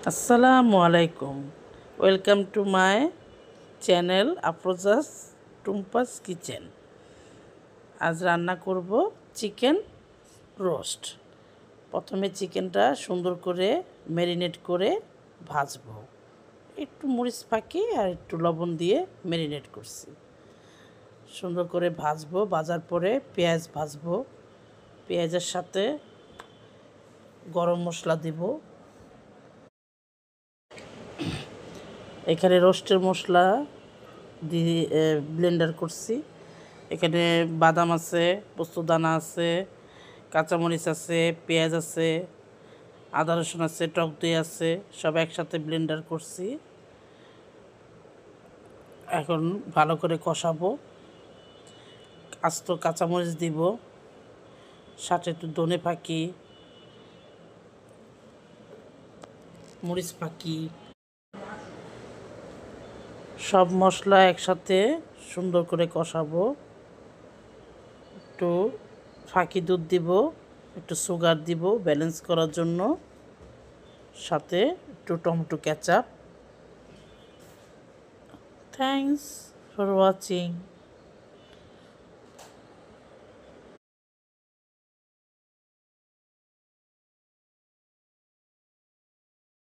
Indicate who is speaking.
Speaker 1: আসসালামু আলাইকুম। Welcome to my channel Afroza's Tumpa's kitchen. আজ রান্না করব চিকেন রোস্ট। প্রথমে চিকেনটা সুন্দর করে ম্যারিনেট করে ভাজবো। একটু মরিচ ফাঁকি আর একটু লবণ দিয়ে ম্যারিনেট করছি। সুন্দর করে ভাজবো। ভাজার পরে পেঁয়াজ ভাজবো। পেঁয়াজের সাথে গরম মশলা দিব। এখানে রোস্টের মশলা দিয়ে ব্লেন্ডার করছি। এখানে বাদাম আছে, পোস্তদানা আছে, কাঁচামরিচ আছে, পেঁয়াজ আছে, আদা রসুন আছে, টক দই আছে, সব একসাথে ব্লেন্ডার করছি। এখন ভালো করে কষাবো। আস্ত কাঁচামরিচ দিব, সাথে একটু ধনে ফাঁকি, মরিচ ফাঁকি, সব মশলা একসাথে সুন্দর করে কষাবো। একটু ফাঁকি দুধ দিব, একটু সুগার দিব ব্যালেন্স করার জন্য, সাথে একটু tomato ketchup. Thanks for watching.